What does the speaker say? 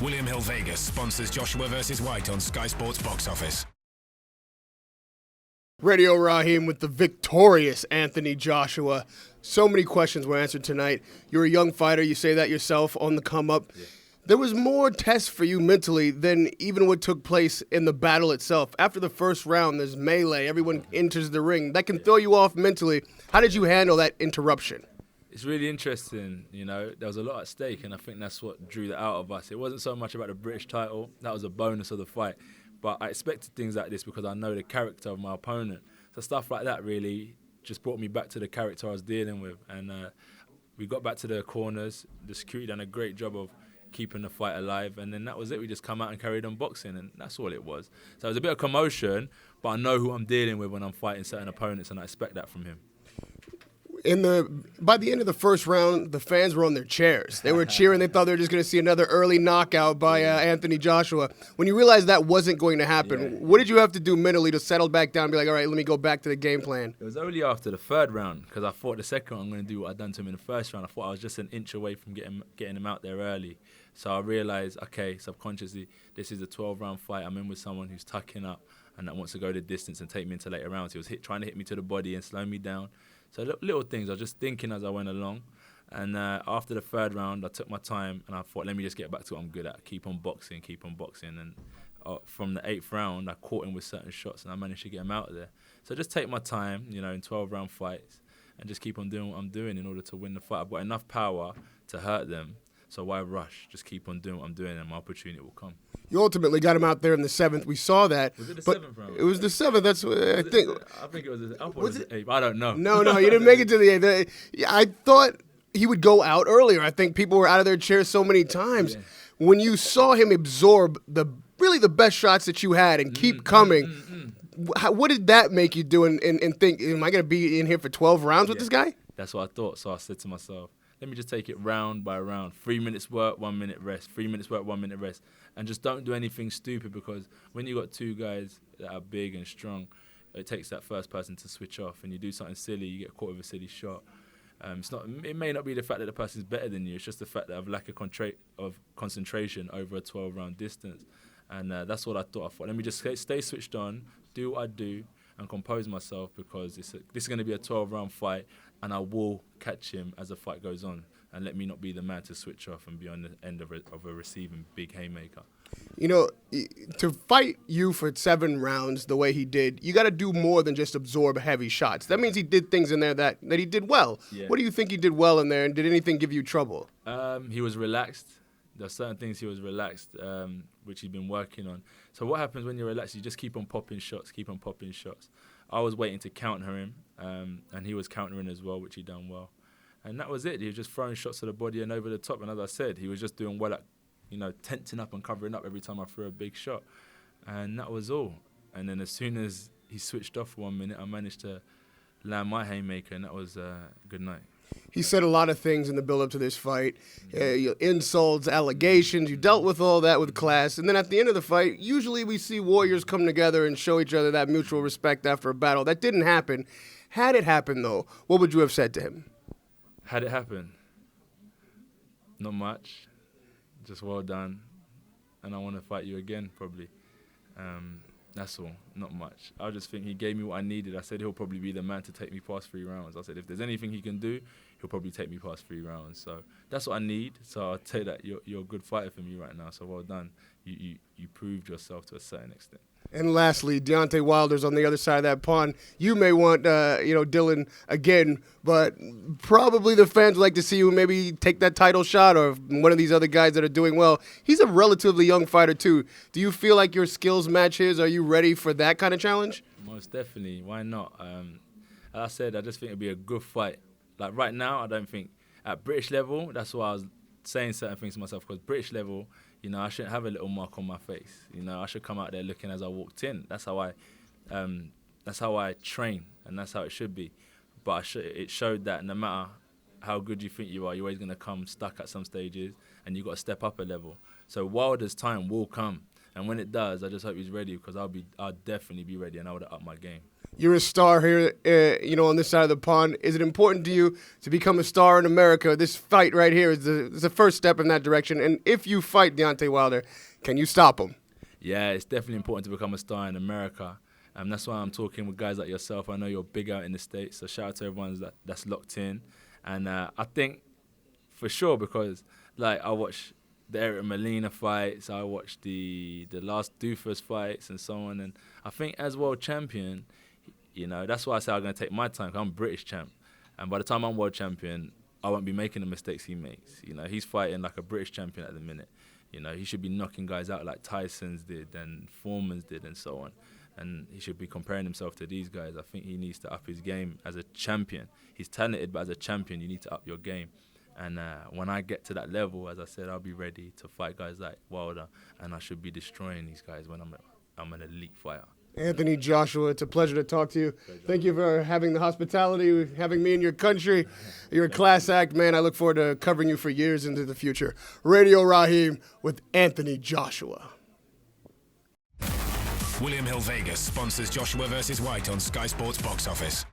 William Hill Vegas sponsors Joshua vs. White on Sky Sports Box Office. Radio Rahim with the victorious Anthony Joshua. So many questions were answered tonight. You're a young fighter. You say that yourself on the come up. Yeah. There was more tests for you mentally than even what took place in the battle itself. After the first round, there's melee. Everyone enters the ring. That can throw you off mentally. How did you handle that interruption? It's really interesting, you know. There was a lot at stake, and I think that's what drew that out of us. It wasn't so much about the British title. That was a bonus of the fight. But I expected things like this because I know the character of my opponent. So stuff like that really just brought me back to the character I was dealing with. And we got back to the corners. The security done a great job of keeping the fight alive. And then that was it. We just come out and carried on boxing, and that's all it was. So it was a bit of commotion, but I know who I'm dealing with when I'm fighting certain opponents, and I expect that from him. By the end of the first round, the fans were on their chairs. They were cheering. They thought they were just going to see another early knockout by Anthony Joshua. When you realized that wasn't going to happen, what did you have to do mentally to settle back down and be like, all right, let me go back to the game plan? It was only after the third round, because I thought the second round I'm going to do what I'd done to him in the first round. I thought I was just an inch away from getting him out there early. So I realized, okay, subconsciously, this is a 12-round fight. I'm in with someone who's tucking up and that wants to go the distance and take me into later rounds. He was trying to hit me to the body and slow me down. So little things, I was just thinking as I went along. And after the third round, I took my time and I thought, let me just get back to what I'm good at. Keep on boxing. And from the 8th round, I caught him with certain shots and I managed to get him out of there. So just take my time, you know, in 12-round fights and just keep on doing what I'm doing in order to win the fight. I've got enough power to hurt them. So why rush? Just keep on doing what I'm doing and my opportunity will come. You ultimately got him out there in the 7th. We saw that. Was it the 7th round? It was the 7th. That's what I think. I think it was the 8th. I don't know. No, you didn't make it to the 8th. I thought he would go out earlier. I think people were out of their chairs so many times. Yeah. When you saw him absorb the best shots that you had and keep coming, what did that make you do and think, am I going to be in here for 12 rounds with this guy? That's what I thought. So I said to myself, let me just take it round by round. 3 minutes work, 1 minute rest. 3 minutes work, 1 minute rest. And just don't do anything stupid, because when you got two guys that are big and strong, it takes that first person to switch off. And you do something silly, you get caught with a silly shot. It may not be the fact that the person's better than you. It's just the fact that I've lack of concentration over a 12-round distance. And that's what I thought. I thought, let me just stay switched on, do what I do, and compose myself, because this is going to be a 12-round fight, and I will catch him as the fight goes on, and let me not be the man to switch off and be on the end of a receiving big haymaker. You know, to fight you for 7 rounds the way he did, you got to do more than just absorb heavy shots. That means he did things in there that he did well. Yeah. What do you think he did well in there, and did anything give you trouble? He was relaxed. There are certain things he was relaxed, which he'd been working on. So what happens when you're relaxed? You just keep on popping shots. I was waiting to counter him, and he was countering as well, which he done well. And that was it. He was just throwing shots to the body and over the top. And as I said, he was just doing well at, tensing up and covering up every time I threw a big shot. And that was all. And then as soon as he switched off for 1 minute, I managed to land my haymaker, and that was a good night. He said a lot of things in the build-up to this fight, insults, allegations. You dealt with all that with class. And then at the end of the fight, usually we see warriors come together and show each other that mutual respect after a battle. That didn't happen. Had it happened, though, what would you have said to him? Had it happened? Not much. Just well done. And I want to fight you again, probably. That's all, not much. I just think he gave me what I needed. I said he'll probably be the man to take me past 3 rounds. I said if there's anything he can do, he'll probably take me past 3 rounds. So that's what I need. So I'll tell you that you're a good fighter for me right now. So well done. You proved yourself to a certain extent. And lastly, Deontay Wilder's on the other side of that pond. You may want, Dylan again, but probably the fans like to see you maybe take that title shot, or one of these other guys that are doing well. He's a relatively young fighter too. Do you feel like your skills match his? Are you ready for that kind of challenge? Most definitely. Why not? As I said, I just think it'd be a good fight. Like right now, I don't think at British level. That's why I was saying certain things to myself, because British level, I shouldn't have a little mark on my face. I should come out there looking as I walked in. That's how I train, and that's how it should be. But it showed that no matter how good you think you are, you're always going to come stuck at some stages, and you've got to step up a level. So Wilder's time will come, and when it does, I just hope he's ready, because I'll definitely be ready, and I would have upped my game. You're a star here, on this side of the pond. Is it important to you to become a star in America? This fight right here is the first step in that direction. And if you fight Deontay Wilder, can you stop him? Yeah, it's definitely important to become a star in America. That's why I'm talking with guys like yourself. I know you're big out in the States, so shout out to everyone that's locked in. And I think for sure, because I watch the Eric Molina fights, I watched the last Doofus fights and so on. And I think as world champion, that's why I say I'm going to take my time, 'cause I'm British champ. And by the time I'm world champion, I won't be making the mistakes he makes. He's fighting like a British champion at the minute. He should be knocking guys out like Tyson's did and Foreman's did and so on. And he should be comparing himself to these guys. I think he needs to up his game as a champion. He's talented, but as a champion, you need to up your game. And when I get to that level, as I said, I'll be ready to fight guys like Wilder, and I should be destroying these guys when I'm an elite fighter. Anthony Joshua, it's a pleasure to talk to you. Thank you for having the hospitality, having me in your country. You're a class act, man. I look forward to covering you for years into the future. Radio Rahim with Anthony Joshua. William Hill Vegas sponsors Joshua vs. White on Sky Sports Box Office.